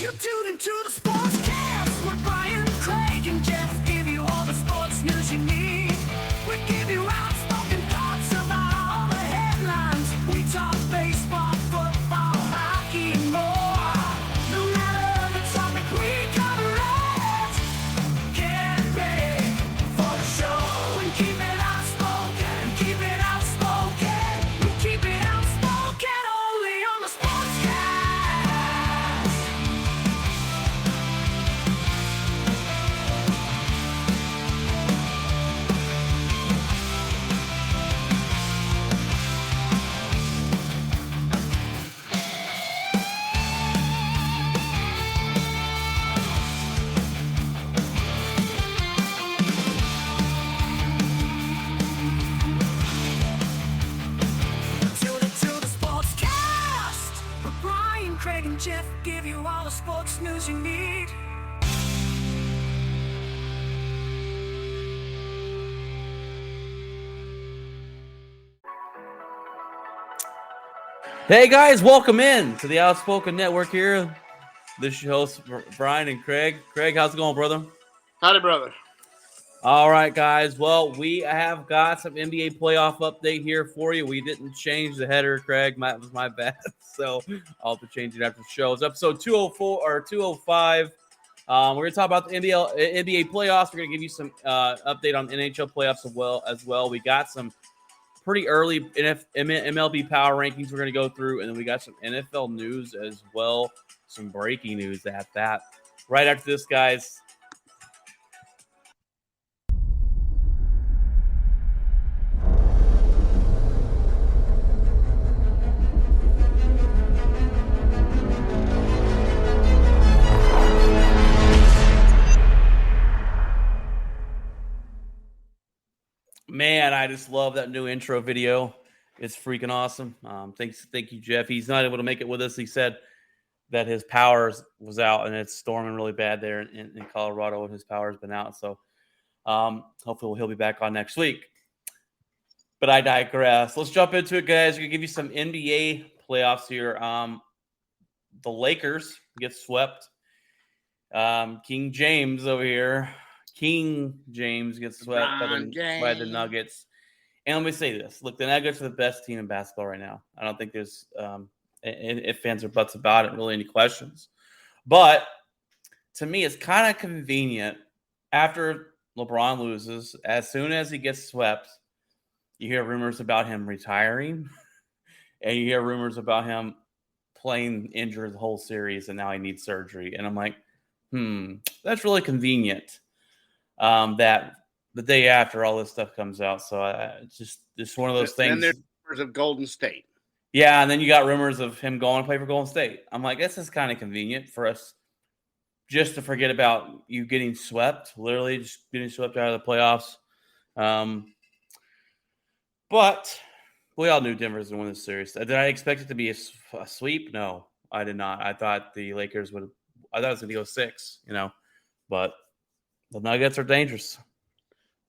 You tune into the Sportscast with Brian, Craig, and Jeff. Give you all the sports news you need. We give you outspoken thoughts about all the headlines. We talk baseball, football, hockey, and more. No matter the topic, we cover it. Get ready for the show and keep it outspoken. Keep it outspoken. We keep it outspoken only on the Sportscast. Tune into the Sportscast with Brian, Craig, and Jeff. Give you all the sports news you need. Hey guys, welcome in to the Outspoken Network here. This is your host, Brian and Craig. Craig, how's it going, brother? Howdy, brother. All right, guys. Well, we have got some NBA playoff update here for you. We didn't change the header, Craig. That was my bad. So I'll have to change it after the show. It's episode 204 or 205. We're going to talk about the NBA playoffs. We're going to give you some update on NHL playoffs as well. We got some pretty early MLB power rankings we're going to go through, and then we got some NFL news as well, some breaking news at that. Right after this, guys. Man, I just love that new intro video. It's freaking awesome. Thank you, Jeff. He's not able to make it with us. He said that his power was out and it's storming really bad there in Colorado, and his power's been out. So hopefully he'll be back on next week. But I digress. Let's jump into it, guys. We're gonna give you some NBA playoffs here. The Lakers get swept. King James over here. King James gets swept by the Nuggets. And let me say this. Look, the Nuggets are the best team in basketball right now. I don't think there's if fans or buts about it, really any questions. But to me, it's kind of convenient after LeBron loses, as soon as he gets swept, you hear rumors about him retiring, and you hear rumors about him playing injured the whole series, and now he needs surgery. And I'm like, that's really convenient. That the day after all this stuff comes out. So it's just one of those things. And there's rumors of Golden State. Yeah, and then you got rumors of him going to play for Golden State. I'm like, this is kind of convenient for us just to forget about you getting swept, literally just getting swept out of the playoffs. But we all knew Denver was going to win this series. Did I expect it to be a sweep? No, I did not. I thought the Lakers would. I thought it was going to go 6, but the Nuggets are dangerous.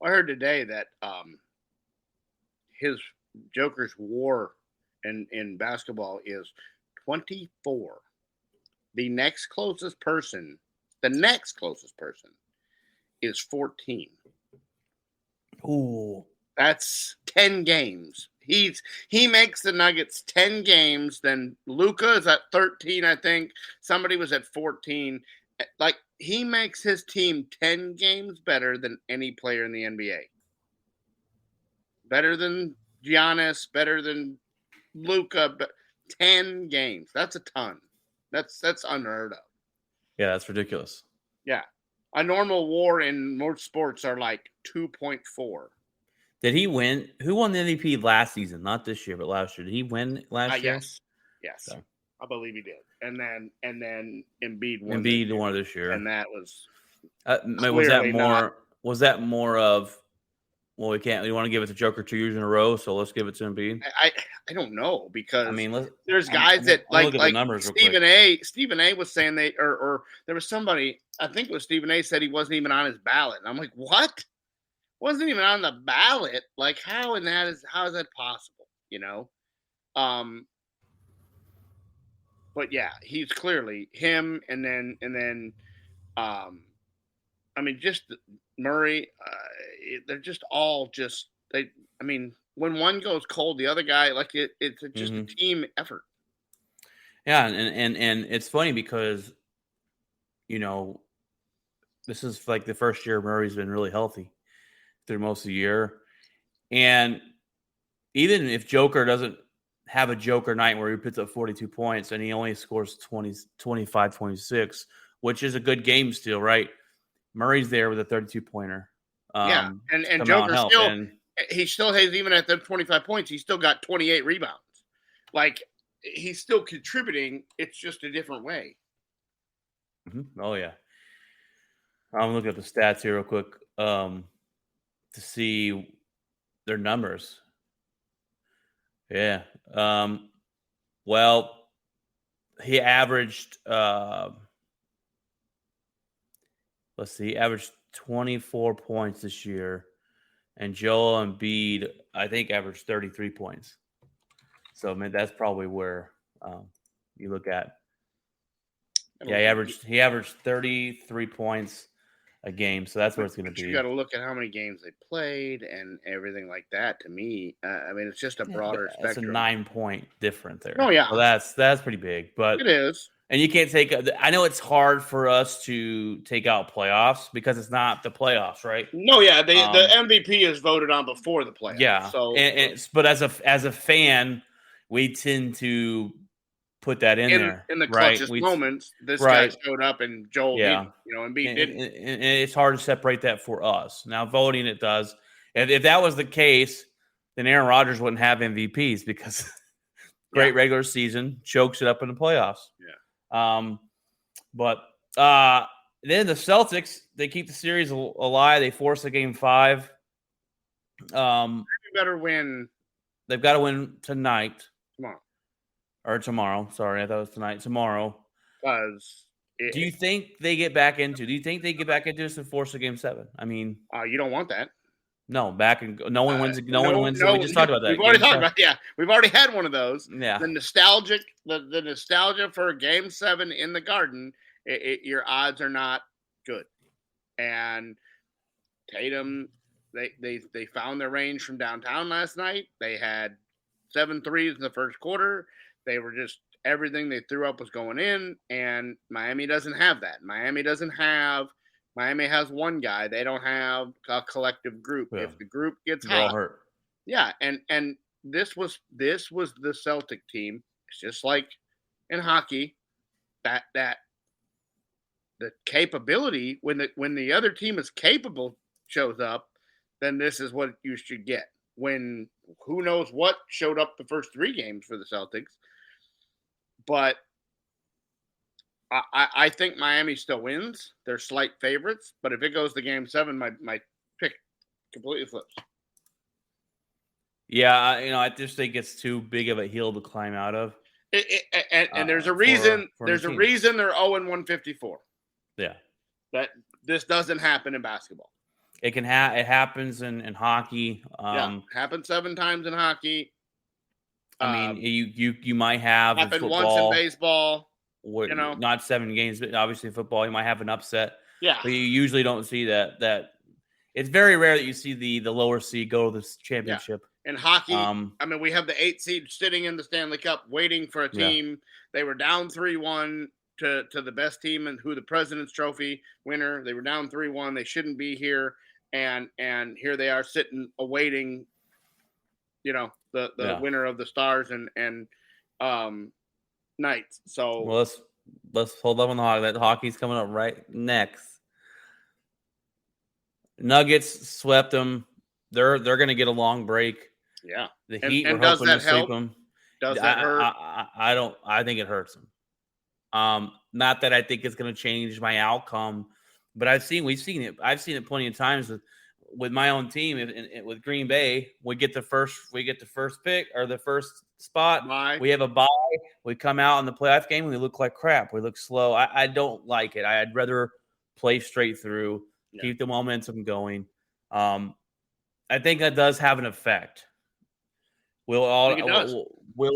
Well, I heard today that his Joker's WAR in basketball is 24. The next closest person is 14. Ooh. That's 10 games. He makes the Nuggets 10 games. Then Luka is at 13, I think. Somebody was at 14. Like, he makes his team 10 games better than any player in the NBA. Better than Giannis, better than Luka, but 10 games. That's a ton. That's unheard of. Yeah, that's ridiculous. Yeah. A normal WAR in most sports are like 2.4. Did he win? Who won the MVP last season? Not this year, but last year. Did he win last year? Yes. So. I believe he did. And then Embiid won. Embiid won this year. And that was was that more of, well, we want to give it to Joker 2 years in a row, so let's give it to Embiid? I don't know, because there's I'm guys that like Stephen A was saying or there was somebody, I think it was Stephen A, said he wasn't even on his ballot. And I'm like, what? Wasn't even on the ballot? Like, how is that possible? But but yeah, he's clearly him, and then I mean, just Murray. They're just all just they. I mean, when one goes cold, the other guy like it's just a team effort. Yeah, and it's funny because this is like the first year Murray's been really healthy through most of the year, and even if Joker doesn't have a Joker night where he puts up 42 points and he only scores 25, 26, which is a good game still, right? Murray's there with a 32-pointer. Yeah, and Joker he still has, even at the 25 points, he still got 28 rebounds. Like, he's still contributing. It's just a different way. Mm-hmm. Oh yeah, I'm looking at the stats here real quick to see their numbers. Yeah. Well, he averaged. Let's see. He averaged 24 points this year, and Joel Embiid, I think, averaged 33 points. So, I mean, that's probably where you look at. Yeah, he averaged 33 points a game, so that's where it's going to be. You got to look at how many games they played and everything like that. To me, I mean, it's just a broader spectrum. It's a 9-point difference there. Oh yeah, well, that's pretty big, but it is. And you can't take. I know it's hard for us to take out playoffs because it's not the playoffs, right? No, yeah, the MVP is voted on before the playoffs. Yeah, so but as a fan, we tend to put that in there in the clutchest moments. This guy showed up, and Joel, Embiid didn't. And it's hard to separate that for us. Now, voting it does. If that was the case, then Aaron Rodgers wouldn't have MVPs because great regular season chokes it up in the playoffs. Yeah. But then the Celtics, they keep the series alive. They force a game 5. They better win. They've got to win tonight. Tomorrow. Sorry, I thought it was tonight. Tomorrow. Because do you think they get back into this and force a game 7? I mean, you don't want that. No, no one wins. No one wins. We just talked about that. We've already talked about. Yeah, we've already had one of those. Yeah. The nostalgia for Game 7 in the Garden. Your odds are not good. And Tatum, they found their range from downtown last night. They had 7 threes in the first quarter. They were just everything they threw up was going in, and Miami doesn't have that. Miami has one guy. They don't have a collective group. Yeah. If the group gets hot, all hurt. Yeah, and this was the Celtic team. It's just like in hockey, that the capability when the other team is capable shows up, then this is what you should get. When who knows what showed up the first 3 games for the Celtics. But I think Miami still wins. They're slight favorites. But if it goes to Game 7, my pick completely flips. Yeah, I just think it's too big of a hill to climb out of. And there's a reason. There's a reason they're 0-154. Yeah. That this doesn't happen in basketball. It can it happens in hockey. Happens 7 times in hockey. I mean, you might have happened once in baseball. Not 7 games, but obviously in football you might have an upset. Yeah, but you usually don't see that. It's very rare that you see the lower seed go to the championship. Yeah. In hockey, I mean, we have the 8 seed sitting in the Stanley Cup waiting for a team. Yeah. They were down 3-1 to the best team and who the President's Trophy winner. They were down 3-1. They shouldn't be here, and here they are sitting awaiting. The winner of the Stars and Knights. So well, let's hold up on the hockey. That hockey's coming up right next. Nuggets swept them. They're going to get a long break. Yeah, the Heat were hoping to sweep them. Does that hurt? I don't. I think it hurts them. Not that I think it's going to change my outcome, but we've seen it. I've seen it plenty of times with my own team. With Green Bay, we get the first pick or the first spot. We have a bye. We come out in the playoff game and we look like crap. We look slow. I don't like it. I'd rather play straight through, keep the momentum going. I think that does have an effect. Will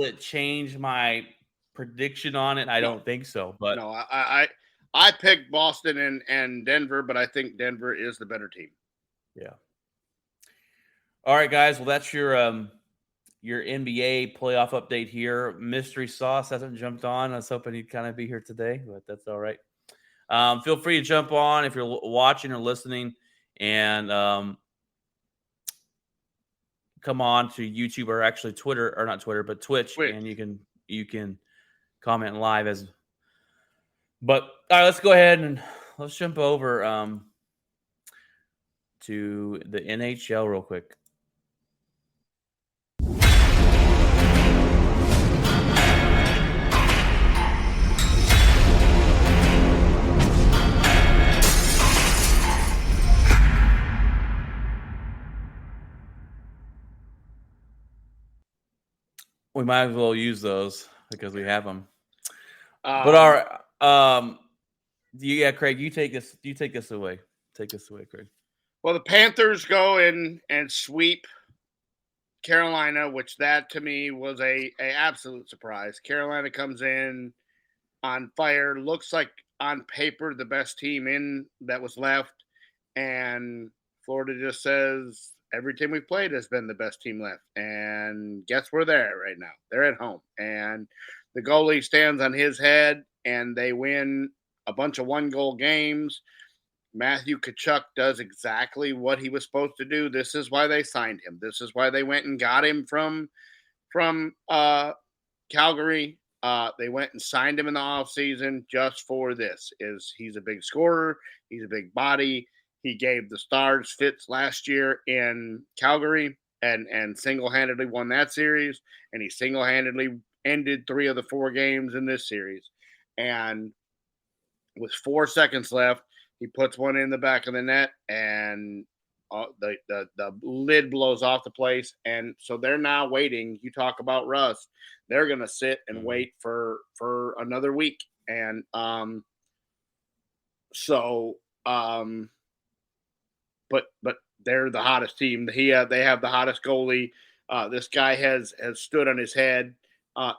it change my prediction on it. I No. don't think so. But No, I picked Boston and Denver, but I think Denver is the better team. yeah. All right, guys. Well, that's your NBA playoff update here. Mystery Sauce hasn't jumped on. I was hoping he'd kind of be here today, but that's all right. Feel free to jump on if you're watching or listening, and come on to YouTube or actually Twitter, or not Twitter, but Twitch. And you can comment live as. But all right, let's go ahead and let's jump over to the NHL real quick. We might as well use those because we have them. But all right, yeah, Craig, you take this. You take this away. Take this away, Craig. Well, the Panthers go in and sweep Carolina, which that to me was a absolute surprise. Carolina comes in on fire, looks like on paper the best team in that was left, and Florida just says every team we've played has been the best team left. And guess where they're at right now? They're at home. And the goalie stands on his head, and they win a bunch of one-goal games. Matthew Tkachuk does exactly what he was supposed to do. This is why they signed him. This is why they went and got him from Calgary. They went and signed him in the offseason just for this. He's a big scorer. He's a big body. He gave the Stars fits last year in Calgary and single-handedly won that series. And he single-handedly ended 3 of the 4 games in this series. And with 4 seconds left, he puts one in the back of the net, and the lid blows off the place. And so they're now waiting. You talk about rust. They're going to sit and wait for another week. And but they're the hottest team. They have the hottest goalie. This guy has stood on his head.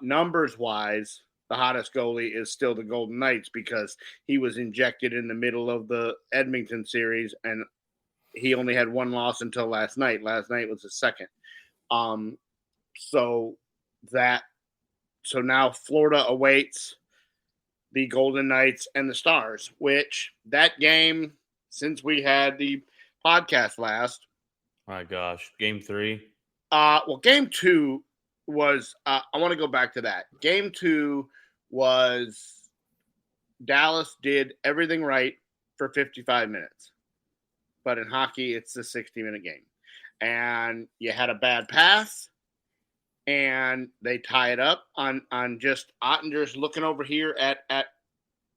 Numbers-wise, the hottest goalie is still the Golden Knights because he was injected in the middle of the Edmonton series, and he only had 1 loss until last night. Last night was his second. So now Florida awaits the Golden Knights and the Stars, which that game, since we had the podcast last. My gosh, game 3. Well, game 2 was I want to go back to that. Game 2 was Dallas did everything right for 55 minutes. But in hockey, it's a 60-minute game. And you had a bad pass, and they tie it up on just Ottinger's looking over here at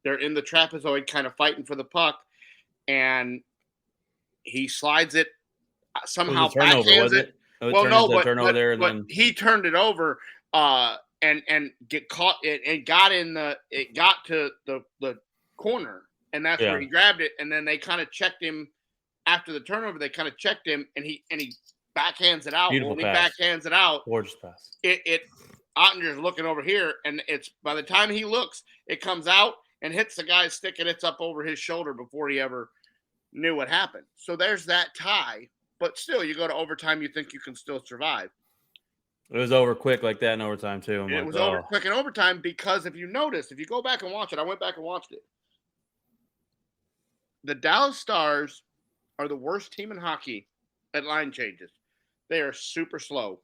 they're in the trapezoid kind of fighting for the puck, and he slides it somehow backhands it. Well, no, but he turned it over and get caught and got to the corner, and that's where he grabbed it. And then they kind of checked him after the turnover. They kind of checked him, and he backhands it out. Beautiful when pass. He backhands it out. Gorgeous pass. Ottinger's looking over here, and it's by the time he looks, it comes out and hits the guy's stick, and it's up over his shoulder before he ever knew what happened. So there's that tie. But still, you go to overtime, you think you can still survive. It was over quick like that in overtime, too. It was over quick in overtime because if you notice, if you go back and watch it, I went back and watched it. The Dallas Stars are the worst team in hockey at line changes. They are super slow.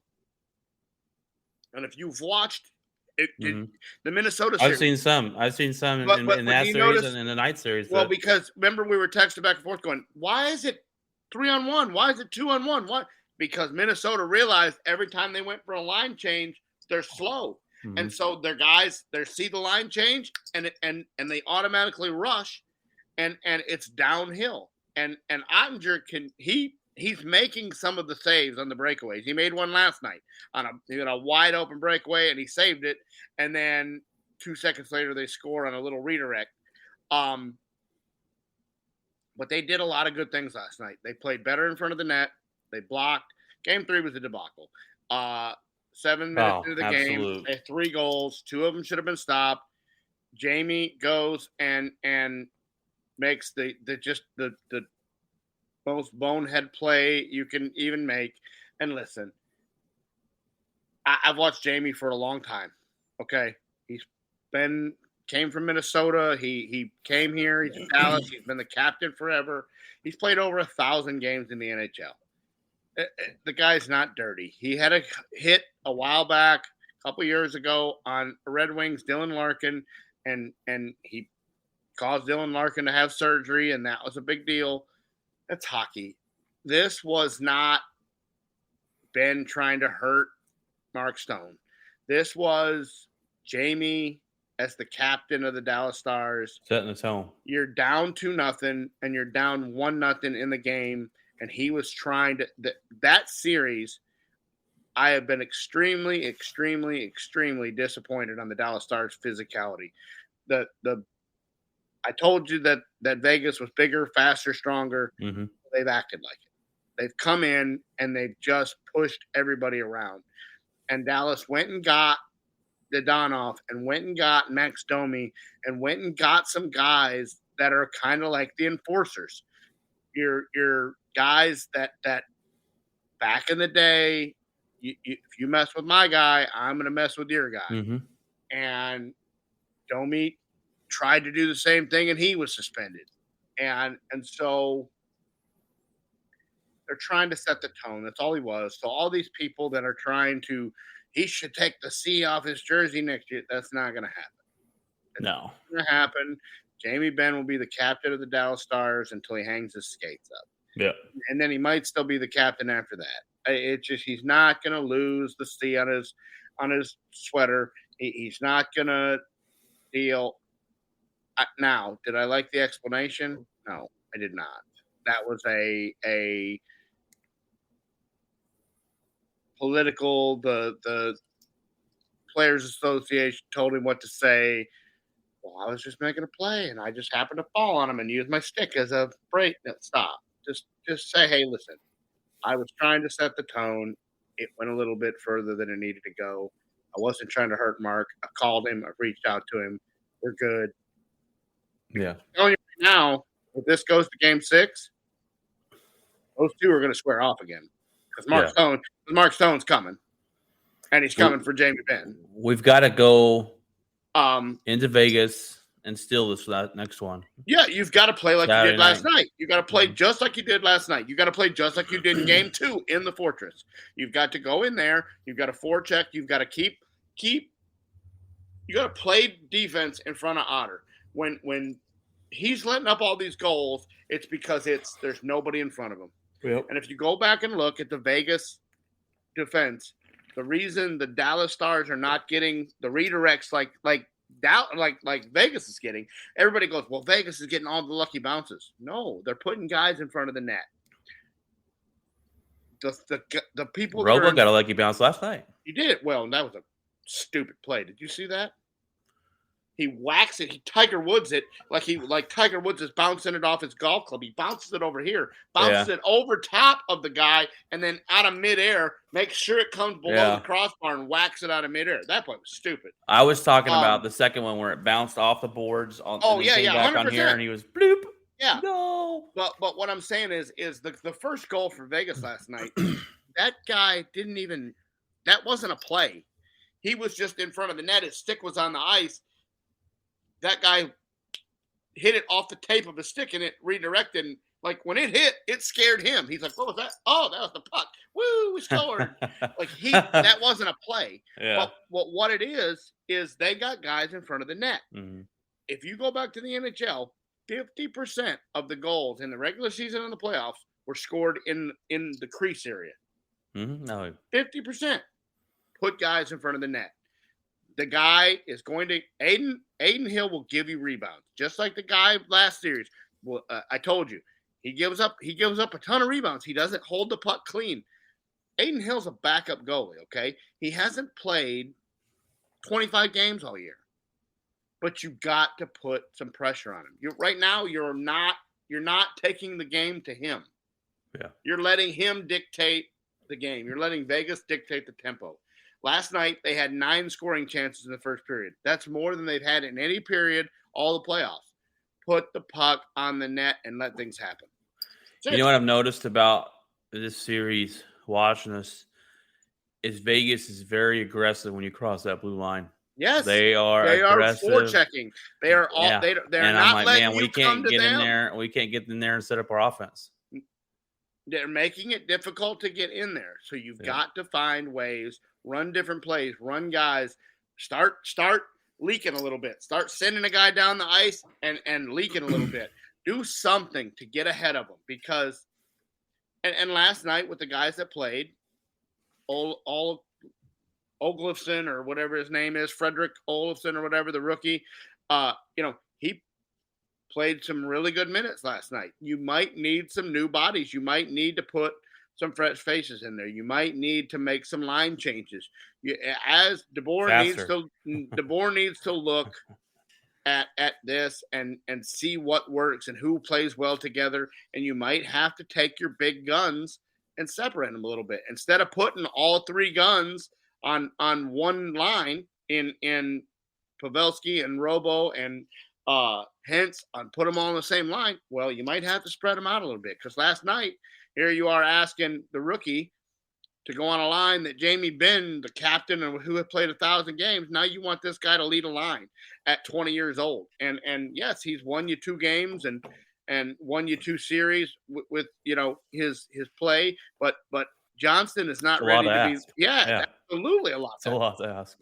And if you've watched it, the Minnesota series. I've seen some in that series and in the night series. Well, because remember we were texting back and forth going, why is it 3-on-1? Why is it 2-on-1? Why? Because Minnesota realized every time they went for a line change, they're slow. Mm-hmm. And so their guys, they see the line change and they automatically rush and it's downhill. And Ottinger he's making some of the saves on the breakaways. He made one last night on a wide open breakaway and he saved it. And then 2 seconds later they score on a little redirect. But they did a lot of good things last night. They played better in front of the net. They blocked. Game 3 was a debacle. 7 minutes Oh, into the absolute. game. 3 goals. 2 of them should have been stopped. Jamie goes and makes the most bonehead play you can even make. And listen, I've watched Jamie for a long time. Okay, came from Minnesota. He came here. He's in Dallas. He's been the captain forever. He's played over 1,000 games in the NHL. The guy's not dirty. He had a hit a while back, a couple years ago on Red Wings, Dylan Larkin, and he caused Dylan Larkin to have surgery, and that was a big deal. That's hockey. This was not Ben trying to hurt Mark Stone. This was Jamie as the captain of the Dallas Stars. Setting the tone. You're down 2-0, and you're down 1-0 in the game, and he was trying to that series. I have been extremely, extremely, extremely disappointed on the Dallas Stars' physicality. I told you that Vegas was bigger, faster, stronger. Mm-hmm. They've acted like it. They've come in and they've just pushed everybody around. And Dallas went and got Dadonov and went and got Max Domi and went and got some guys that are kind of like the enforcers. Your guys that back in the day, if you mess with my guy, I'm going to mess with your guy. Mm-hmm. And Domi tried to do the same thing, and he was suspended. And so they're trying to set the tone. That's all he was. So all these people that are trying to, he should take the C off his jersey next year. That's not going to happen. No. Not going to happen. Jamie Benn will be the captain of the Dallas Stars until he hangs his skates up. Yeah. And then he might still be the captain after that. It's just he's not going to lose the C on his sweater. He's not going to deal. Now, did I like the explanation? No, I did not. That was a political. The Players Association told him what to say. Well, I was just making a play, and I just happened to fall on him and use my stick as a break. No, stop. Just say, hey, listen, I was trying to set the tone. It went a little bit further than it needed to go. I wasn't trying to hurt Mark. I called him. I reached out to him. We're good. Yeah. I'm telling you right now, if this goes to Game 6, those two are going to square off again because Mark Stone's coming, and he's coming for Jamie Benn. We've got to go into Vegas and steal this next one. Yeah, you've got to play like Saturday you did last night. You got to play just like you did last night. You got to play just like you did in Game 2 in the Fortress. You've got to go in there. You've got to forecheck. You've got to keep. You got to play defense in front of Otter. When he's letting up all these goals, it's because there's nobody in front of him. Yep. And if you go back and look at the Vegas defense, the reason the Dallas Stars are not getting the redirects like Vegas is getting, everybody goes, well, Vegas is getting all the lucky bounces. No, they're putting guys in front of the net. The people. Robo got a lucky bounce last night. He did. Well, that was a stupid play. Did you see that? He whacks it. He Tiger Woods it like Tiger Woods is bouncing it off his golf club. He bounces it over here, bounces it over top of the guy, and then out of midair, makes sure it comes below the crossbar and whacks it out of midair. That play was stupid. I was talking about the second one where it bounced off the boards. Back 100%. on here, and he was bloop. Yeah. No. But what I'm saying is the first goal for Vegas last night, that guy that wasn't a play. He was just in front of the net. His stick was on the ice. That guy hit it off the tape of his stick and it redirected. And like when it hit, it scared him. He's like, what was that? Oh, that was the puck. Woo, we scored. That wasn't a play. Yeah. But what it is they got guys in front of the net. Mm-hmm. If you go back to the NHL, 50% of the goals in the regular season and the playoffs were scored in the crease area. Mm-hmm. No. 50% put guys in front of the net. The guy is going to Aiden Hill will give you rebounds, just like the guy last series. Well, I told you he gives up a ton of rebounds. He doesn't hold the puck clean. Aiden Hill's a backup goalie. Okay, he hasn't played 25 games all year, but you got to put some pressure on him. Right now, you're not taking the game to him. Yeah, you're letting him dictate the game. You're letting Vegas dictate the tempo. Last night, they had 9 scoring chances in the first period. That's more than they've had in any period all the playoffs. Put the puck on the net and let things happen. You know what I've noticed about this series, watching this, is Vegas is very aggressive when you cross that blue line. Yes, they are aggressive. forechecking. They are all. Yeah. They're and not I'm like, letting man, you we come can't to get them. in there. We can't get in there and set up our offense. They're making it difficult to get in there. So you've got to find ways, run different plays, run guys, start leaking a little bit. Start sending a guy down the ice and leaking a little bit. Do something to get ahead of them because and last night with the guys that played, all Olofsson or whatever his name is, Frederick Olofsson or whatever, the rookie, he played some really good minutes last night. You might need some new bodies. You might need to put some fresh faces in there. You might need to make some line changes. As DeBoer needs to look at this and see what works and who plays well together. And you might have to take your big guns and separate them a little bit instead of putting all 3 guns on one line in Pavelski and Robo and Hence on put them all on the same line. Well, you might have to spread them out a little bit because last night here you are asking the rookie to go on a line that Jamie Benn, the captain and who had played 1,000 games, now you want this guy to lead a line at 20 years old. And yes, he's won you 2 games and won you 2 series with his play, but Johnston is not ready to be. Yeah, absolutely a lot. It's a lot to ask.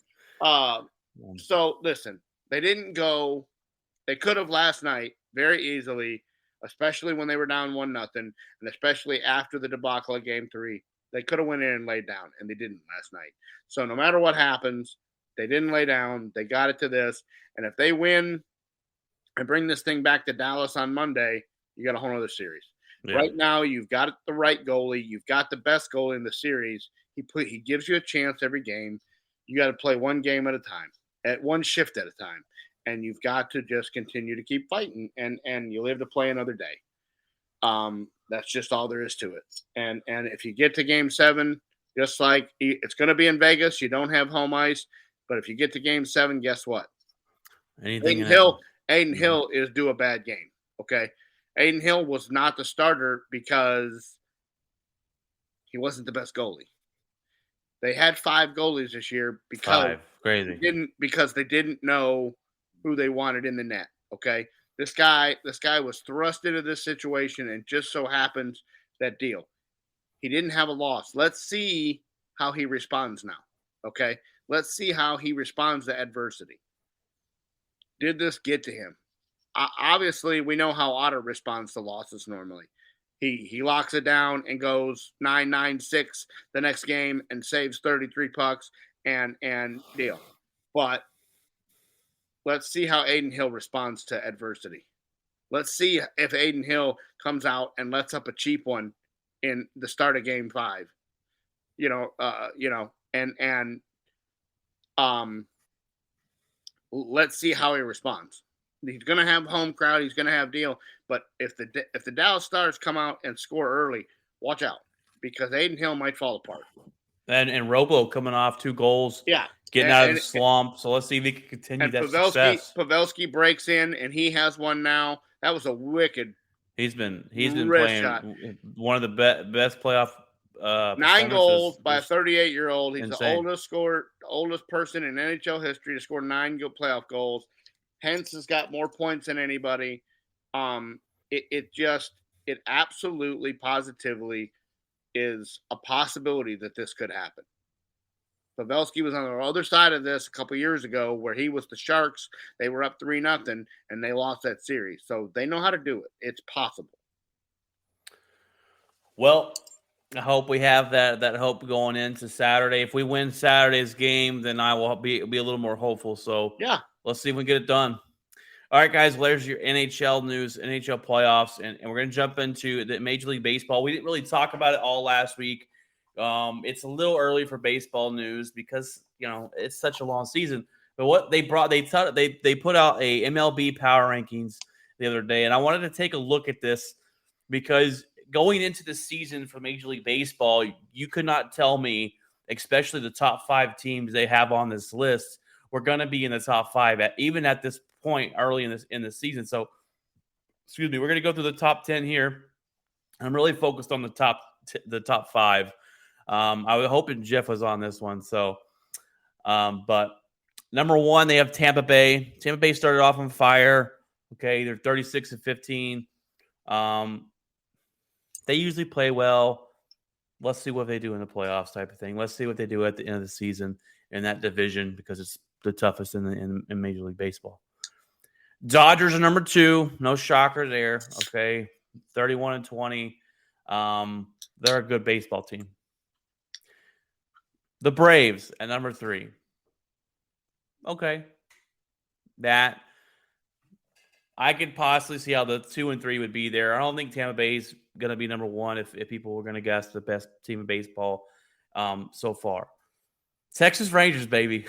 So listen, they didn't go. They could have last night very easily, especially when they were down 1-0, and especially after the debacle of Game 3. They could have went in and laid down, and they didn't last night. So no matter what happens, they didn't lay down. They got it to this, and if they win and bring this thing back to Dallas on Monday, you got a whole other series. Yeah. Right now, you've got the right goalie. You've got the best goalie in the series. He gives you a chance every game. You got to play one game at a time, at one shift at a time. And you've got to just continue to keep fighting, and you live to play another day. That's just all there is to it. And if you get to Game 7, just like it's going to be in Vegas, you don't have home ice. But if you get to Game 7, guess what? Aiden Hill is due a bad game. Okay, Aiden Hill was not the starter because he wasn't the best goalie. They had 5 goalies this year because they didn't know who they wanted in the net. Okay. This guy was thrust into this situation and just so happens that deal. He didn't have a loss. Let's see how he responds now. Okay. Let's see how he responds to adversity. Did this get to him? Obviously, we know how Otter responds to losses normally. He locks it down and goes 9-9-6 the next game and saves 33 pucks and deal. But let's see how Aiden Hill responds to adversity. Let's see if Aiden Hill comes out and lets up a cheap one in the start of Game 5. Let's see how he responds. He's going to have home crowd. He's going to have deal. But if the Dallas Stars come out and score early, watch out because Aiden Hill might fall apart. And Robo coming off 2 goals. Yeah. Getting out of the slump. So let's see if he can continue that success. Pavelski breaks in, and he has one now. That was a wicked. He's been playing shot. One of the best playoff. 9 goals by a 38-year-old. He's insane. The oldest person in NHL history to score 9 playoff goals. Hence has got more points than anybody. It absolutely, positively is a possibility that this could happen. Pavelski was on the other side of this a couple years ago where he was the Sharks. They were up 3-0 and they lost that series. So they know how to do it. It's possible. Well, I hope we have that hope going into Saturday. If we win Saturday's game, then I will be a little more hopeful. So yeah, let's see if we can get it done. All right, guys, well, there's your NHL news, NHL playoffs, and we're going to jump into the Major League Baseball. We didn't really talk about it all last week. It's a little early for baseball news because, it's such a long season. But what they put out a MLB power rankings the other day, and I wanted to take a look at this because going into the season for Major League Baseball, you could not tell me especially the top 5 teams they have on this list, we're going to be in the top 5 even at this point early in the season. So, excuse me, we're going to go through the top 10 here. I'm really focused on the top 5. I was hoping Jeff was on this one. So, but number 1, they have Tampa Bay. Tampa Bay started off on fire. Okay, they're 36-15. They usually play well. Let's see what they do in the playoffs, type of thing. Let's see what they do at the end of the season in that division, because it's the toughest in Major League Baseball. Dodgers are number 2. No shocker there. Okay, 31-20. They're a good baseball team. The Braves at number 3. Okay, that I could possibly see how the 2 and 3 would be there. I don't think Tampa Bay's going to be number 1 if people were going to guess the best team in baseball so far. Texas Rangers, baby.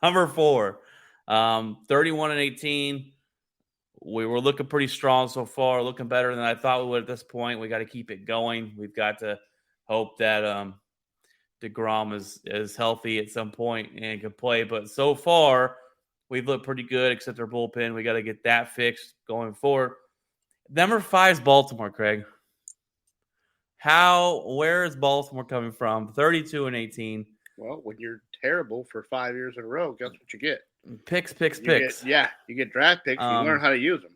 Number 4. 31-18. We were looking pretty strong so far, looking better than I thought we would at this point. We got to keep it going. We've got to hope that DeGrom is healthy at some point and can play. But so far, we've looked pretty good, except our bullpen. We got to get that fixed going forward. Number 5 is Baltimore, Craig. Where is Baltimore coming from? 32-18. Well, when you're terrible for 5 years in a row, guess what you get? Picks. You get draft picks. You learn how to use them.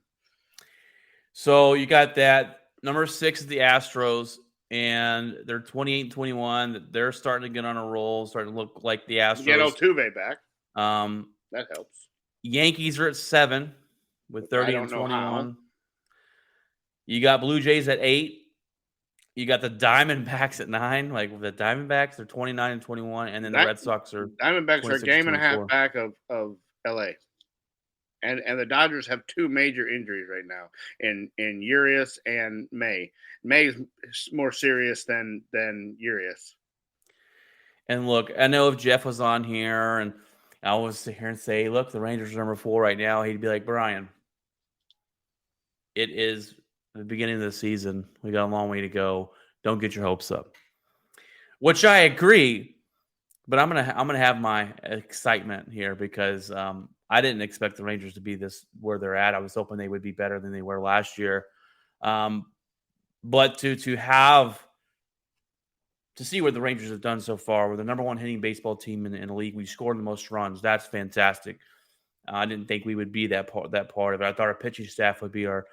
So you got that. Number 6 is the Astros, and they're 28-21. They're starting to get on a roll, starting to look like the Astros. Get Altuve back. That helps. Yankees are at 7 with 30-21. You got Blue Jays at 8. You got the Diamondbacks at 9. Like the Diamondbacks, they're 29-21, and then the Red Sox are Diamondbacks are a game and a half back of LA. And the Dodgers have 2 major injuries right now in Urias and May. May is more serious than Urias. And look, I know if Jeff was on here and I was sit here and say, look, the Rangers are number 4 right now, he'd be like, Brian, it is the beginning of the season. We got a long way to go. Don't get your hopes up. Which I agree, but I'm gonna have my excitement here because I didn't expect the Rangers to be where they're at. I was hoping they would be better than they were last year. But to see what the Rangers have done so far, we're the number 1 hitting baseball team in the league. We scored the most runs. That's fantastic. I didn't think we would be that part of it. I thought our pitching staff would be our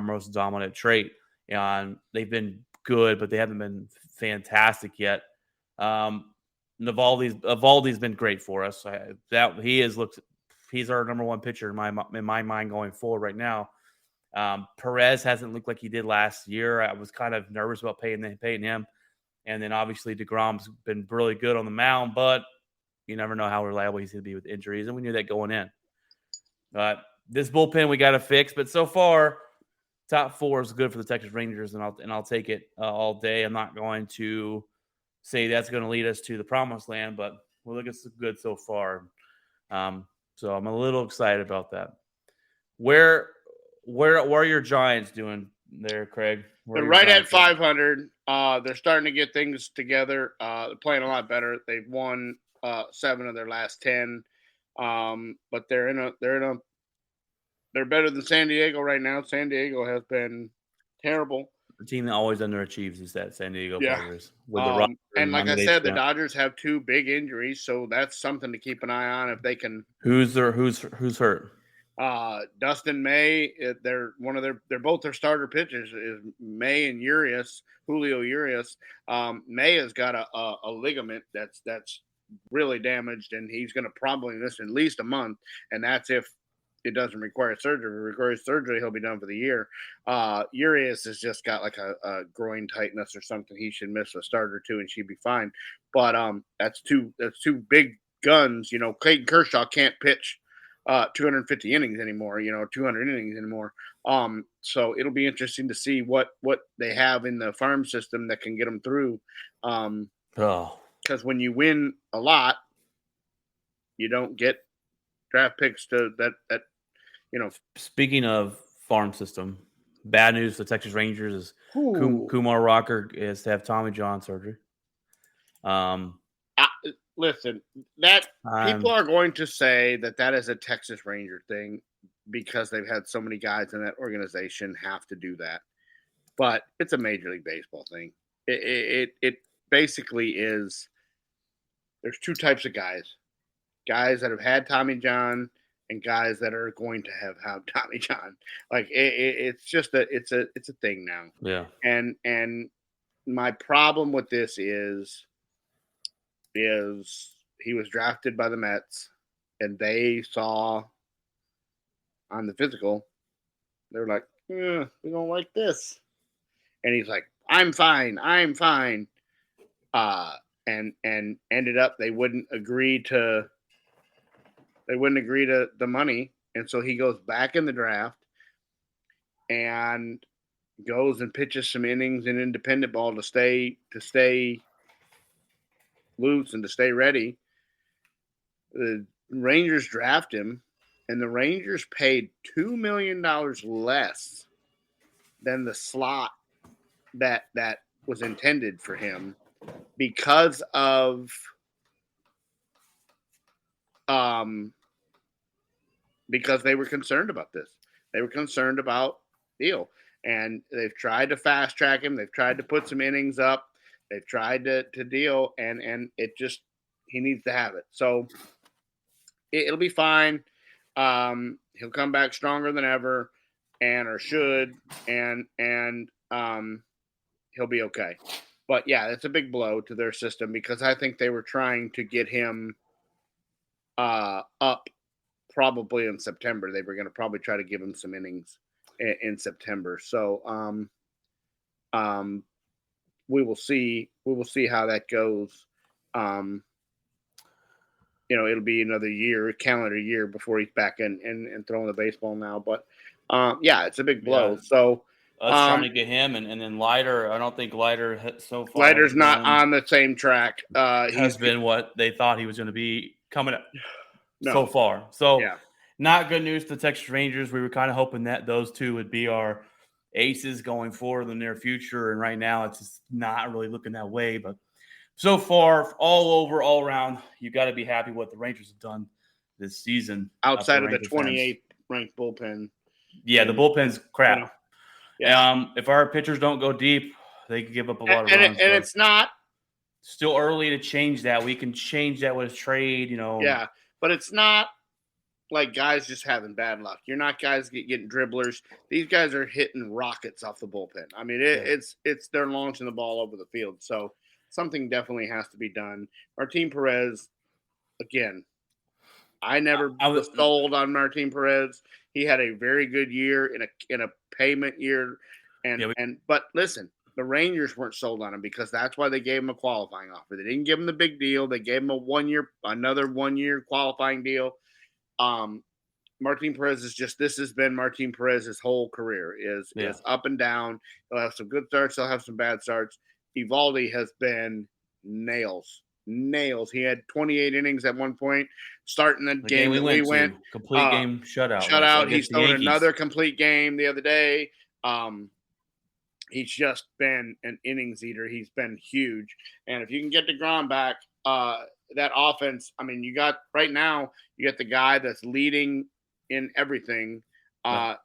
most dominant trait. And they've been good, but they haven't been fantastic yet. Eovaldi's been great for us. He's our number 1 pitcher in my mind going forward right now. Perez hasn't looked like he did last year. I was kind of nervous about paying him. And then obviously DeGrom's been really good on the mound, but you never know how reliable he's going to be with injuries. And we knew that going in. But this bullpen we got to fix. But so far, top 4 is good for the Texas Rangers, and I'll take it all day. I'm not going to say that's going to lead us to the promised land, but we're looking good so far. So I'm a little excited about that. Where are your Giants doing there, Craig? They're right at 500. They're starting to get things together. They're playing a lot better. They've won 7 of their last 10. But they're better than San Diego right now. San Diego has been terrible. The team that always underachieves is that San Diego Padres. And like I said, the Dodgers have 2 big injuries, so that's something to keep an eye on if they can. Who's hurt? Dustin May. They're both their starter pitchers is May and Julio Urias. May has got a ligament that's really damaged, and he's going to probably miss at least a month, and that's if it doesn't require surgery. If it requires surgery, he'll be done for the year. Urias has just got like a groin tightness or something. He should miss a start or 2 and she'd be fine. But that's two big guns. Clayton Kershaw can't pitch 250 innings anymore, 200 innings anymore. So it'll be interesting to see what they have in the farm system that can get them through. Because when you win a lot, you don't get draft picks to that. Speaking of farm system, bad news for the Texas Rangers is Kumar Rocker is to have Tommy John surgery. listen, that people Um, are going to say that is a Texas Ranger thing because they've had so many guys in that organization have to do that. But it's a Major League Baseball thing. It basically is. There's two types of guys that have had Tommy John and guys that are going to have Tommy John. Like it's just it's a thing now. yeah. And my problem with this is he was drafted by the Mets and they saw on the physical, they were like, we don't like this. And he's like, I'm fine. And ended up they wouldn't agree to the money. And so he goes back in the draft and goes and pitches some innings in independent ball to stay loose and to stay ready. The Rangers draft him, and the Rangers paid $2 million less than the slot that was intended for him because of because they were concerned about this. They were concerned about Deal. And they've tried to fast track him. They've tried to put some innings up. They've tried to deal, and it just he needs to have it. So it'll be fine. He'll come back stronger than ever, or should, and he'll be okay. But yeah, it's a big blow to their system because I think they were trying to get him up probably in September. They were going to probably try to give him some innings in September. So we will see. We will see how that goes. It'll be another calendar year before he's back and throwing the baseball now. But yeah, it's a big blow. Yeah. So Us trying to get him and then Leiter. I don't think Leiter so far. Leiter's not on the same track. He's been what they thought he was going to be coming up No. so far. So Yeah. not good news to the Texas Rangers. We were kind of hoping that those two would be our aces going forward in the near future. And right now it's just not really looking that way. But so far, all around, you got to be happy what the Rangers have done this season. outside of the Ranger 28th ranked bullpen. Yeah, the bullpen's crap. Yeah. If our pitchers don't go deep, they can give up a lot of And runs. it's not. Still early to change that. We can change that with a trade, Yeah, but it's not like guys just having bad luck. You're not guys getting dribblers. These guys are hitting rockets off the bullpen. I mean, it's they're launching the ball over the field. So something definitely has to be done. Martin Perez, again, I never was sold on Martin Perez. He had a very good year in a payment year, but listen, the Rangers weren't sold on him because that's why they gave him a qualifying offer. They didn't give him the big deal. They gave him another 1 year qualifying deal. Martin Perez this has been Martin Perez's whole career is up and down. He'll have some good starts. He'll have some bad starts. Eovaldi has been nails. He had 28 innings at one point, starting the game that we went. Complete game shutout. Shutout. He's thrown another complete game the other day. He's just been an innings eater. He's been huge. And if you can get DeGrom back, that offense, I mean, you got the guy that's leading in everything the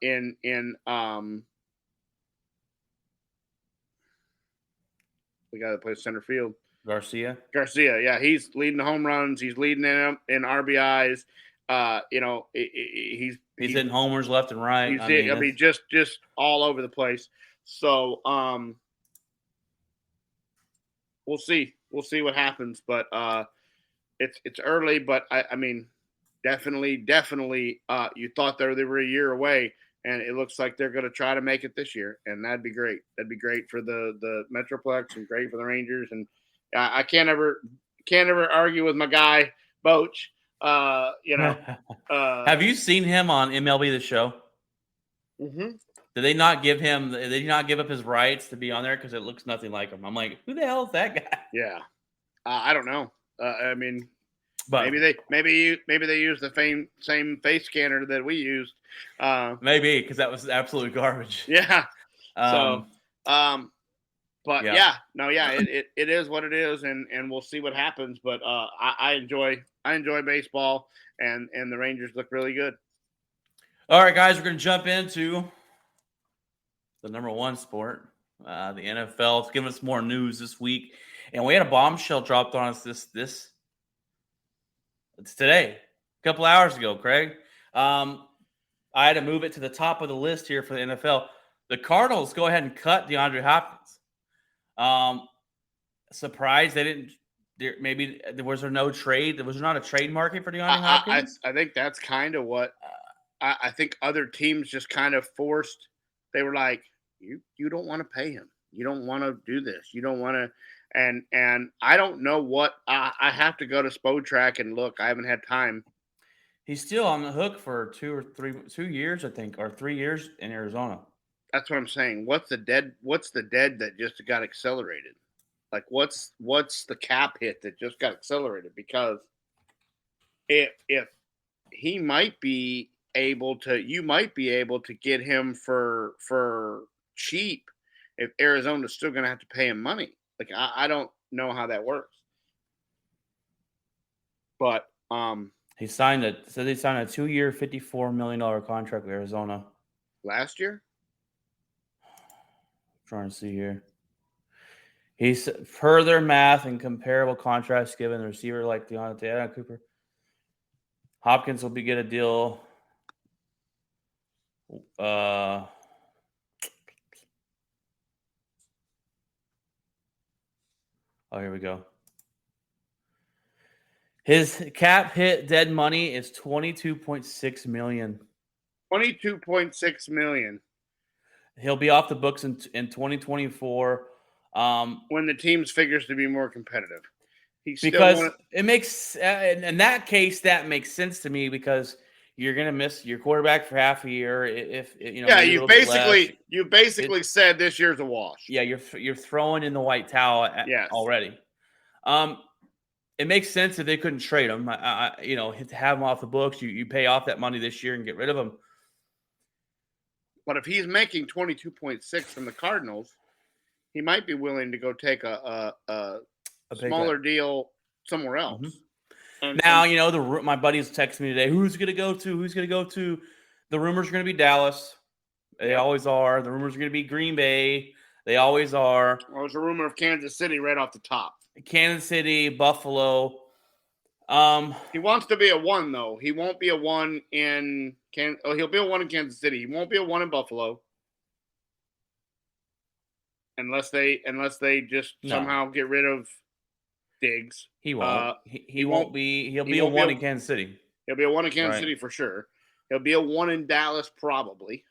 guy that plays center field. Garcia, yeah, he's leading the home runs. He's leading in RBIs. He's hitting homers left and right. Just all over the place. So we'll see what happens. But it's early. But I mean, definitely. You thought they were a year away, and it looks like they're going to try to make it this year, and that'd be great. That'd be great for the Metroplex and great for the Rangers. And I can't ever argue with my guy Boch. Have you seen him on MLB The Show? Mm-hmm. Did they not give him? Did he not give up his rights to be on there because it looks nothing like him? I'm like, who the hell is that guy? Yeah, I don't know. I mean, but maybe they use the same face scanner that we used. Maybe because that was absolute garbage. Yeah. But Yeah. it is what it is, and we'll see what happens. But I enjoy baseball, and the Rangers look really good. All right, guys, we're going to jump into the number one sport, the NFL. It's giving us more news this week, and we had a bombshell dropped on us it's today, a couple hours ago, Craig. I had to move it to the top of the list here for the NFL. The Cardinals go ahead and cut DeAndre Hopkins. Surprised they didn't. Maybe was there no trade? Was there not a trade market for DeAndre Hopkins? I think that's kind of what I think other teams just kind of forced. They were like, you don't want to pay him. You don't want to do this. You don't want to. And I don't know what I have to go to Spotrac and look. I haven't had time. He's still on the hook for 2 years, I think, or 3 years in Arizona. That's what I'm saying. What's the dead that just got accelerated? Like what's the cap hit that just got accelerated? Because if he might be able to, you might be able to get him for cheap if Arizona's still going to have to pay him money. Like I don't know how that works. But he signed a 2-year, $54 million contract with Arizona last year. Trying to see here. He's further math and comparable contracts given the receiver like Deontay Cooper. Hopkins will get a deal. Oh, here we go. His cap hit dead money is $22.6 million. $22.6 million. He'll be off the books in 2024. When the teams figures to be more competitive. Because it makes in that case that makes sense to me because you're gonna miss your quarterback for half a year. If you know, yeah, you basically said this year's a wash. Yeah, you're throwing in the white towel already. It makes sense if they couldn't trade him. To have him off the books, you pay off that money this year and get rid of him. But if he's making 22.6 from the Cardinals, he might be willing to go take a smaller deal somewhere else. Mm-hmm. My buddies texted me today. Who's going to go to? The rumors are going to be Dallas. They always are. The rumors are going to be Green Bay. They always are. Well, there's a rumor of Kansas City right off the top. Kansas City, Buffalo. He wants to be a 1 though. He won't be a 1 in he'll be a 1 in Kansas City. He won't be a 1 in Buffalo. Unless they just somehow get rid of Diggs. He won't. He won't be. He'll be a 1 in Kansas City. He'll be a 1 in Kansas City for sure. He'll be a 1 in Dallas probably.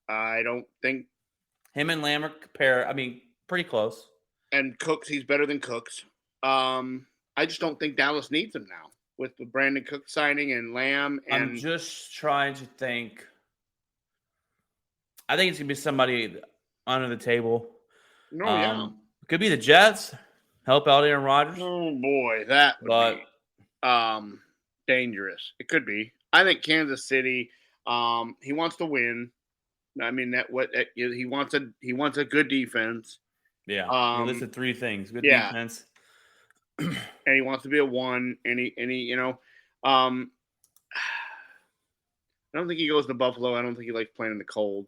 I don't think him and Lamb are pretty close. And Cooks, he's better than Cooks. I just don't think Dallas needs him now with the Brandon Cook signing and Lamb. And I'm just trying to think. I think it's gonna be somebody under the table. Could be the Jets. Help out Aaron Rodgers. Oh boy, that would be dangerous. It could be. I think Kansas City. He wants to win. I mean he wants a good defense. Yeah. He listed 3 things: good defense, and he wants to be a 1. And he I don't think he goes to Buffalo. I don't think he likes playing in the cold.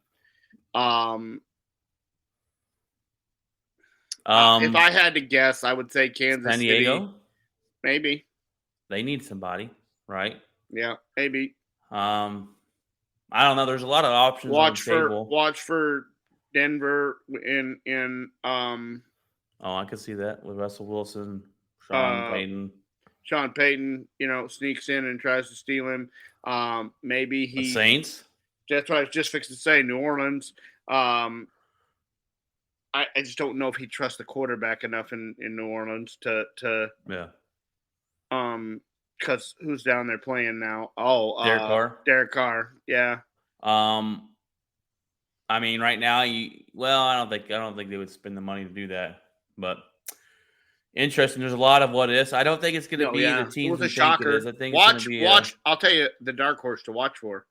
If I had to guess, I would say Kansas San Diego? City. Maybe. They need somebody, right? Yeah, maybe. I don't know. There's a lot of options on the table. Watch for Denver in I could see that with Russell Wilson, Sean Payton. Sean Payton, sneaks in and tries to steal him. Maybe The Saints. That's what I was just fixing to say. New Orleans. I just don't know if he trusts the quarterback enough in New Orleans to because who's down there playing now? Derek Carr. Derek Carr, yeah. Right now, I don't think they would spend the money to do that. But interesting. There's a lot of what ifs. I don't think it's going to be the teams we think it is. I think it's going to be watch. I'll tell you the dark horse to watch for: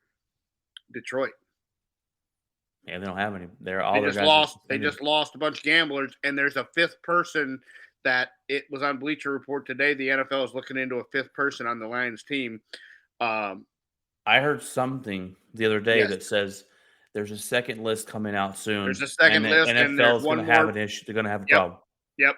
Detroit. Yeah, they don't have any. They're all They their just guys are lost. They suspended. just lost a bunch of gamblers, and there's a fifth person that it was on Bleacher Report today. The NFL is looking into a fifth person on the Lions team. I heard something the other day Yes. that says there's a second list coming out soon. There's a second and the list, and NFL there's is going to one have more. an issue. They're going to have a Yep. problem. Yep.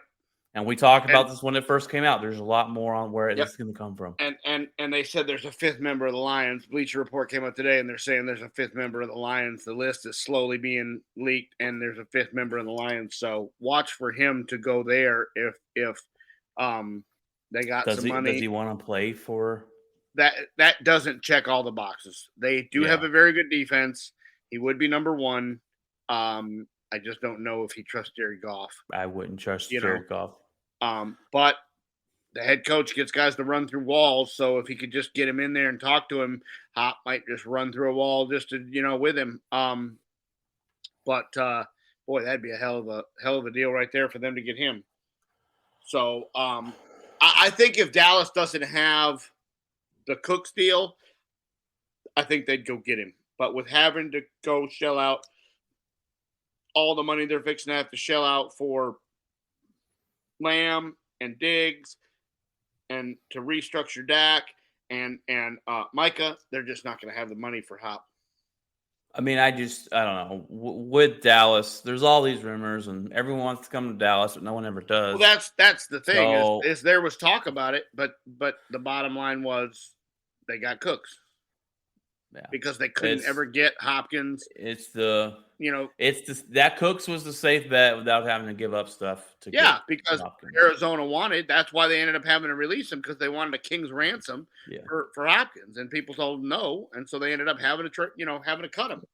And we talked about And- this when it first came out. There's a lot more on where Yep. this is going to come from. And they said there's a fifth member of the Lions. Bleacher Report came out today, and they're saying there's a fifth member of the Lions. The list is slowly being leaked, and there's a fifth member of the Lions. So watch for him to go there if they got Does some he money. want to play for? That doesn't check all the boxes. They do have Yeah. a very good defense. He would be number one. I just don't know if he trusts Jared Goff. I wouldn't trust You know. Jared Goff. But the head coach gets guys to run through walls. So if he could just get him in there and talk to him, Hop might just run through a wall just to, with him. But boy, that'd be a hell of a deal right there for them to get him. So I think if Dallas doesn't have the Cooks deal, I think they'd go get him. But with having to go shell out all the money they're fixing to have to shell out for Lamb and Diggs and to restructure Dak and Micah, they're just not going to have the money for Hop. I mean, I don't know. With Dallas, there's all these rumors, and everyone wants to come to Dallas, but no one ever does. Well, that's the thing So- is there was talk about it, but the bottom line was they got Cooks Yeah. because they couldn't It's- ever get Hopkins. It's that Cooks was the safe bet without having to give up stuff to Yeah, get because Hopkins. Arizona wanted. That's why they ended up having to release him because they wanted a king's ransom Yeah. for Hopkins, and people told them no, and so they ended up having to cut him.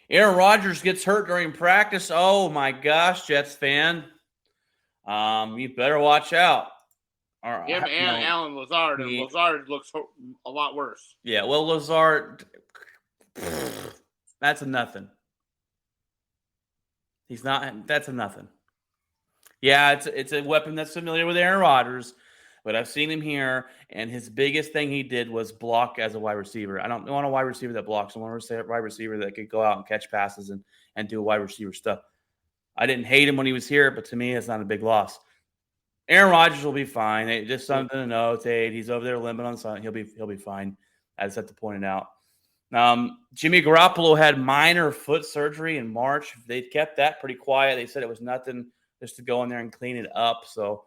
Aaron Rodgers gets hurt during practice. Oh my gosh, Jets fan. You better watch out. Him and Alan Lazard, and Lazard looks a lot worse. Yeah, well, Lazard, that's a nothing. He's not. That's a nothing. Yeah, it's a weapon that's familiar with Aaron Rodgers, but I've seen him here, and his biggest thing he did was block as a wide receiver. I don't want a wide receiver that blocks. I want a wide receiver that could go out and catch passes and do wide receiver stuff. I didn't hate him when he was here, but to me, it's not a big loss. Aaron Rodgers will be fine. Just something to notate. He's over there limping on something. He'll be fine. I just have to point it out. Jimmy Garoppolo had minor foot surgery in March. They kept that pretty quiet. They said it was nothing, just to go in there and clean it up. So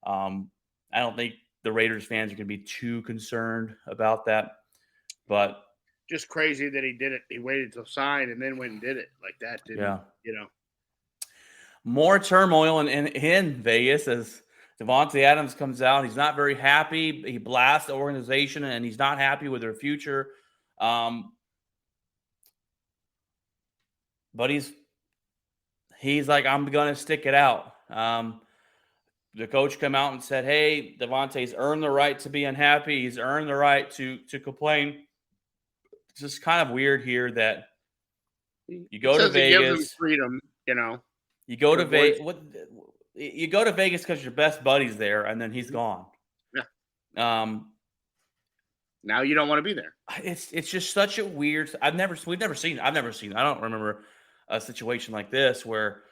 I don't think the Raiders fans are going to be too concerned about that. But just crazy that he did it. He waited till sign and then went and did it like that. More turmoil in Vegas as Devontae Adams comes out. He's not very happy. He blasts the organization, and he's not happy with their future. But he's like, I'm going to stick it out. The coach come out and said, hey, Devontae's earned the right to be unhappy. He's earned the right to complain. It's just kind of weird here that you go to He gives him Vegas. freedom, You go to Vegas. Vegas. You go to Vegas because your best buddy's there, and then he's gone. Yeah. Now you don't want to be there. It's just such a weird. I've never seen. I don't remember a situation like this where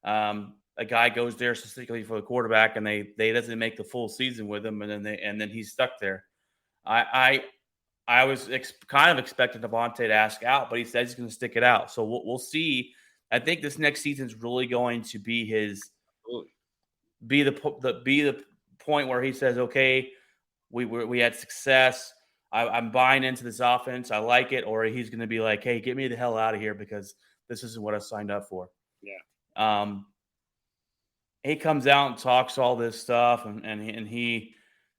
a guy goes there specifically for the quarterback, and they doesn't make the full season with him, and then he's stuck there. I was kind of expecting Devontae to ask out, but he says he's going to stick it out. So we'll see. I think this next season is really going to be the point where he says, "Okay, we had success. I'm buying into this offense. I like it." Or he's going to be like, "Hey, get me the hell out of here because this isn't what I signed up for." Yeah. He comes out and talks all this stuff, and he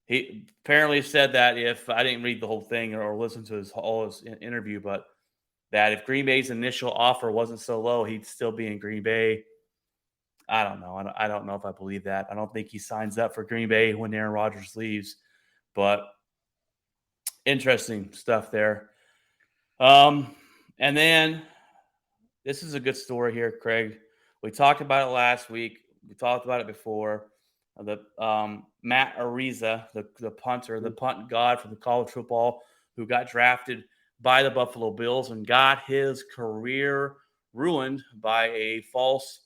apparently said that if I didn't read the whole thing or listen to his interview, but that if Green Bay's initial offer wasn't so low, he'd still be in Green Bay. I don't know. I don't know if I believe that. I don't think he signs up for Green Bay when Aaron Rodgers leaves, but interesting stuff there. And then this is a good story here, Craig. We talked about it last week. We talked about it before. The Matt Ariza, the punter, the punt god from the college football, who got drafted by the Buffalo Bills and got his career ruined by a false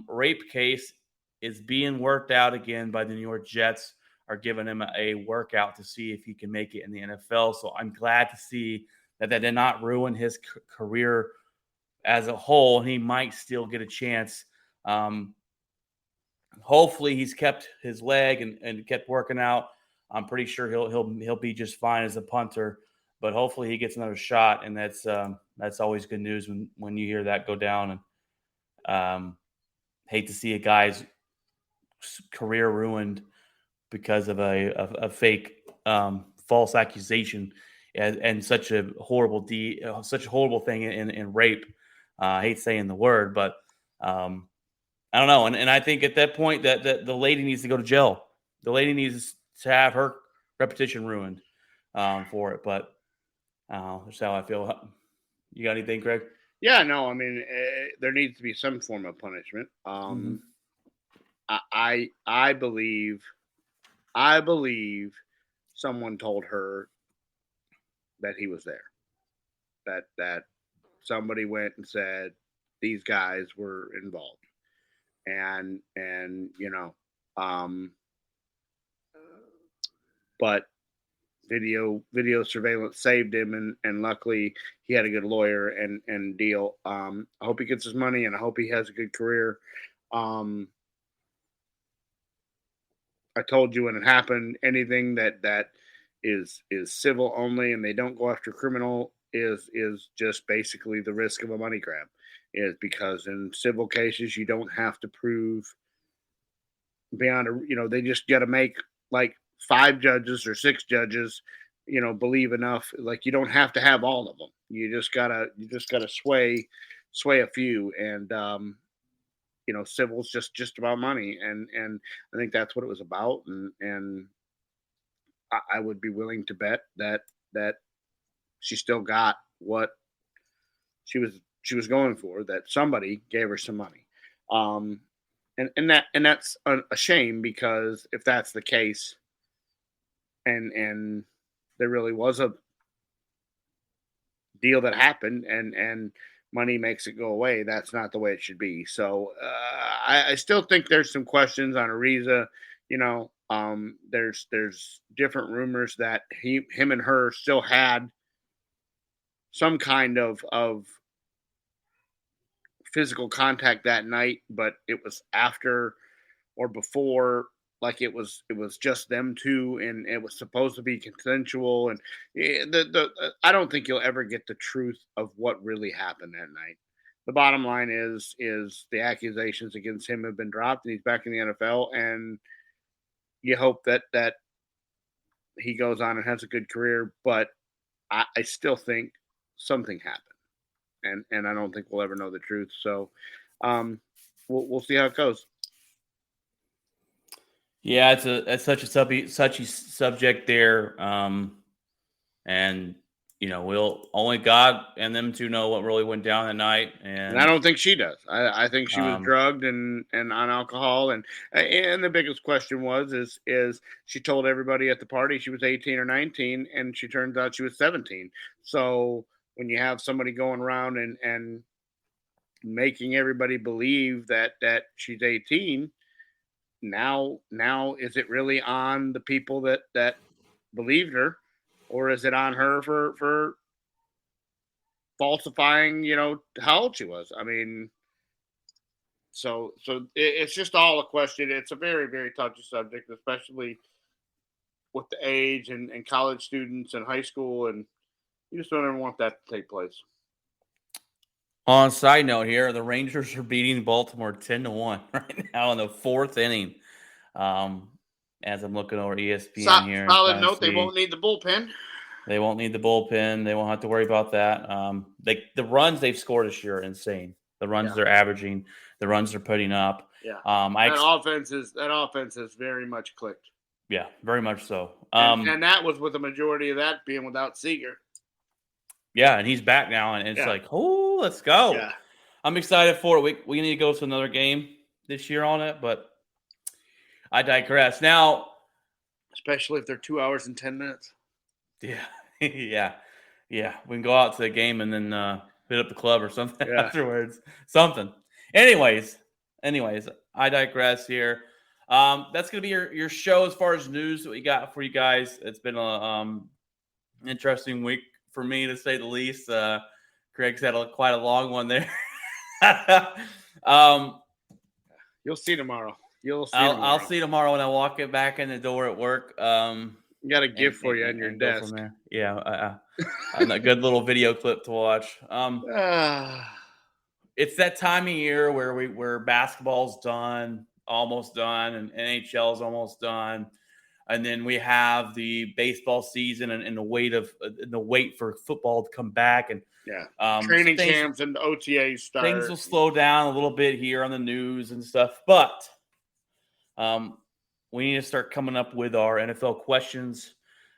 rape case, is being worked out again by the New York Jets. Are giving him a workout to see if he can make it in the NFL. So I'm glad to see that did not ruin his career as a whole. He might still get a chance. Hopefully he's kept his leg and kept working out. I'm pretty sure he'll be just fine as a punter, but hopefully he gets another shot. And that's always good news when you hear that go down. And hate to see a guy's career ruined because of a fake false accusation and such a horrible such a horrible thing in rape. I hate saying the word, but I don't know. And I think at that point that the lady needs to go to jail. The lady needs to have her reputation ruined for it. But that's how I feel. You got anything, Craig? Yeah, no. I mean, there needs to be some form of punishment. I believe someone told her that he was there. That somebody went and said these guys were involved, and but video surveillance saved him, and luckily he had a good lawyer and deal. I hope he gets his money, and I hope he has a good career. I told you when it happened, anything that is civil only and they don't go after criminal is just basically the risk of a money grab. Is because in civil cases you don't have to prove beyond they just got to make like 5 judges or 6 judges believe enough. Like you don't have to have all of them. You just gotta sway a few, and civil's just about money, and I think that's what it was about, and I would be willing to bet that she still got what she was going for, that somebody gave her some money, and that's a shame, because if that's the case, and there really was a deal that happened, and money makes it go away, that's not the way it should be. So I still think there's some questions on Ariza. There's different rumors that him and her still had some kind of physical contact that night, but it was after or before, like it was just them two, and it was supposed to be consensual. And I don't think you'll ever get the truth of what really happened that night. The bottom line is the accusations against him have been dropped, and he's back in the NFL, and you hope that he goes on and has a good career. But I still think something happened, and I don't think we'll ever know the truth. So we'll see how it goes. Yeah, it's such a subject there, and we'll only God and them two know what really went down that night. And I don't think she does. I think she was drugged and on alcohol, and the biggest question is she told everybody at the party she was 18 or 19, and she turns out she was 17. So when you have somebody going around and making everybody believe that she's 18. Now is it really on the people that believed her, or is it on her for falsifying, how old she was? I mean, so it's just all a question. It's a very, very touchy subject, especially with the age and college students and high school, and you just don't ever want that to take place. On a side note here, the Rangers are beating Baltimore 10-1 right now in the 4th inning. As I'm looking over ESPN here. Solid note, they won't need the bullpen. They won't need the bullpen. They won't have to worry about that. The runs they've scored this year are insane. The runs they're averaging, the runs they're putting up. Yeah. That offense has very much clicked. Yeah, very much so. And that was with the majority of that being without Seager. Yeah, and he's back now, and it's like, oh, let's go. Yeah. I'm excited for it. We need to go to another game this year on it, but I digress. Now, especially if they're 2 hours and 10 minutes. Yeah, Yeah, we can go out to the game and then hit up the club or something Yeah. afterwards. Something. Anyways, I digress here. That's gonna be your show as far as news that we got for you guys. It's been a interesting week for me to say the least. Craig's had quite a long one there. You'll see tomorrow. I'll see tomorrow when I walk it back in the door at work. Got a gift for you on your and go desk. from there. Yeah, a good little video clip to watch. It's that time of year where basketball's done, almost done, and NHL's almost done, and then we have the baseball season and the wait for football to come back, and training camps and OTAs start. Things will slow down a little bit here on the news and stuff, but we need to start coming up with our NFL questions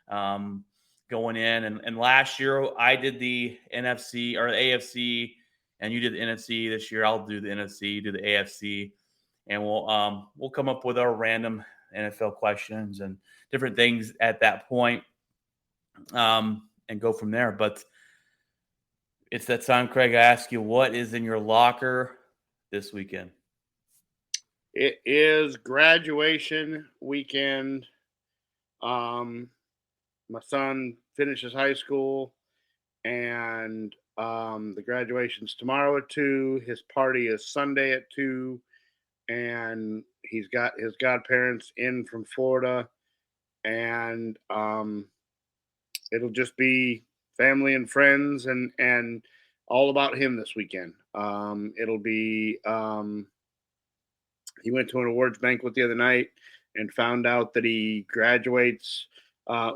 going in. And last year I did the NFC or the AFC, and you did the NFC. This year I'll do the NFC, do the AFC, and we'll come up with our random NFL questions and different things at that point, and go from there. But it's that time, Craig. I ask you, what is in your locker this weekend? It is graduation weekend. My son finishes high school, and the graduation's tomorrow at 2:00. His party is Sunday at 2:00, and he's got his godparents in from Florida, and it'll just be family and friends and all about him this weekend. It'll be he went to an awards banquet the other night and found out that he graduates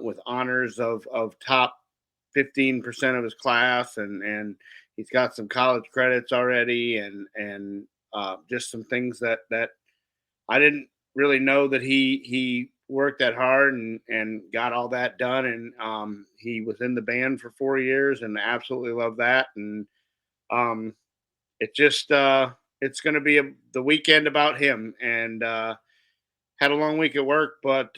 with honors of top 15% of his class, and he's got some college credits already, and just some things that I didn't really know that he worked that hard and got all that done. And he was in the band for 4 years and absolutely loved that. And it just it's going to be the weekend about him. And had a long week at work, but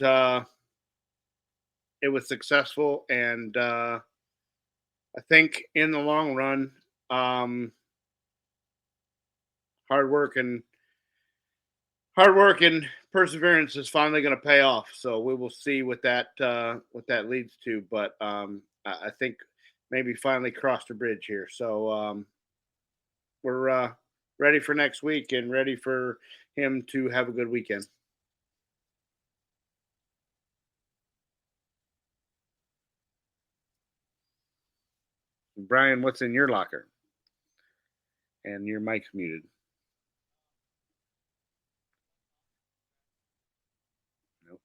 it was successful. And I think in the long run, hard work and perseverance is finally going to pay off. So we will see what that leads to. But I think maybe finally crossed the bridge here. So we're ready for next week and ready for him to have a good weekend. Brian, what's in your locker? And your mic's muted. Nope.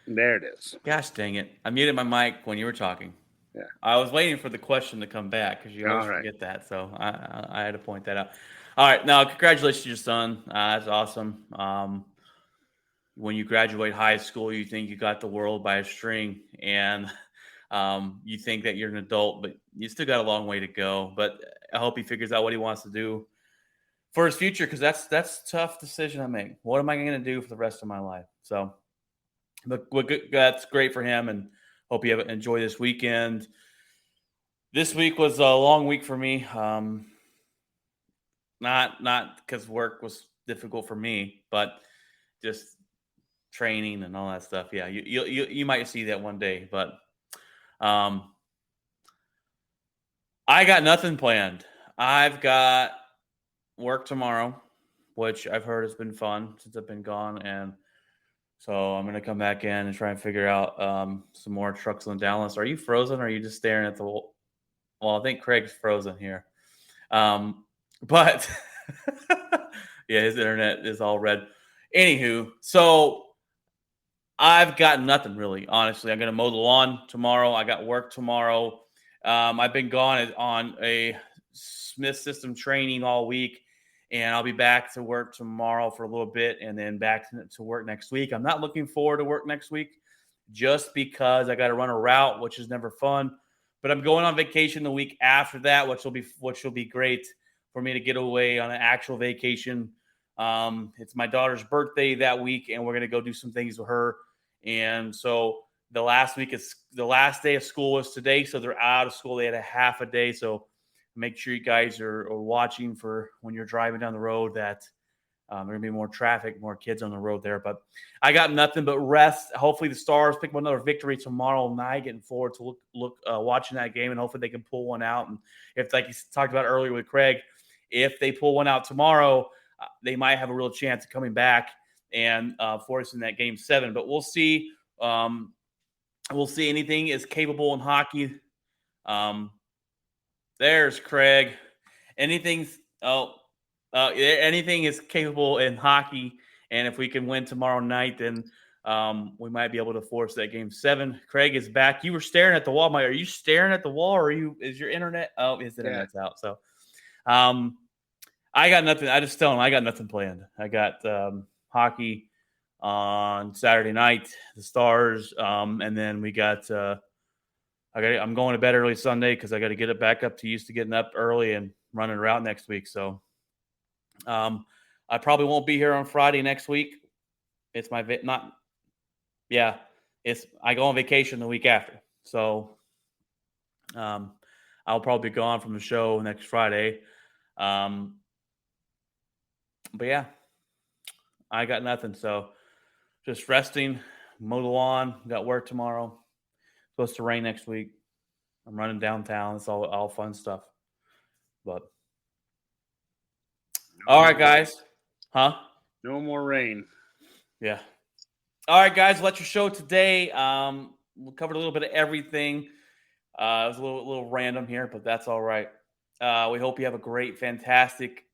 There it is. Gosh dang it. I muted my mic when you were talking. Yeah. I was waiting for the question to come back because you always forget that. So I had to point that out. All right. Now, congratulations to your son. That's awesome. When you graduate high school, you think you got the world by a string, and you think that you're an adult, but you still got a long way to go. But I hope he figures out what he wants to do for his future, because that's a tough decision to make. What am I going to do for the rest of my life? So, but that's great for him, and hope you enjoy this weekend. This week was a long week for me. Not because work was difficult for me, but just training and all that stuff. Yeah, you might see that one day, but I got nothing planned. I've got work tomorrow, which I've heard has been fun since I've been gone, and so I'm gonna come back in and try and figure out some more trucks in Dallas. Are you frozen, or are you just staring at the wall? Well, I think Craig's frozen here, but yeah, his internet is all red. Anywho, so I've got nothing really, honestly. I'm going to mow the lawn tomorrow. I got work tomorrow. I've been gone on a Smith System training all week, and I'll be back to work tomorrow for a little bit and then back to work next week. I'm not looking forward to work next week just because I got to run a route, which is never fun. But I'm going on vacation the week after that, which will be great for me to get away on an actual vacation. It's my daughter's birthday that week, and we're going to go do some things with her. And so the last day of school was today, so they're out of school. They had a half a day, so make sure you guys are watching for when you're driving down the road that there's going to be more traffic, more kids on the road there. But I got nothing but rest. Hopefully the Stars pick up another victory tomorrow night. Getting forward to watching that game, and hopefully they can pull one out. And if, like you talked about earlier with Craig, if they pull one out tomorrow, they might have a real chance of coming back and forcing that Game 7. But we'll see. We'll see. Anything is capable in hockey. There's Craig. Anything is capable in hockey, and if we can win tomorrow night, then we might be able to force that Game 7. Craig is back. You were staring at the wall, Mike. Are you staring at the wall, or is your internet? Oh, his internet's out. So, I got nothing. I just tell him I got nothing planned. I got hockey on Saturday night, the Stars, and then we got. I'm going to bed early Sunday because I got to get it back up to used to getting up early and running a route next week. So, I probably won't be here on Friday next week. It's my I go on vacation the week after. So, I'll probably be gone from the show next Friday. But yeah, I got nothing. So just resting, mow the lawn, got work tomorrow. Supposed to rain next week. I'm running downtown. It's all fun stuff. But all right, guys. Huh? No more rain. Yeah. All right, guys. Let's your show today. We covered a little bit of everything. It was a little random here, but that's all right. We hope you have a great, fantastic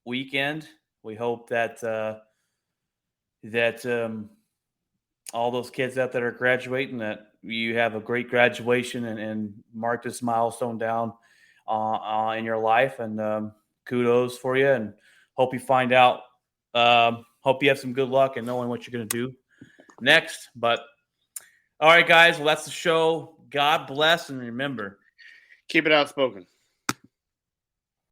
weekend. We hope that all those kids out that are graduating, that you have a great graduation and mark this milestone down in your life. And kudos for you, and hope you find out. Hope you have some good luck in knowing what you're going to do next. But all right, guys, well, that's the show. God bless, and remember, Keep it outspoken.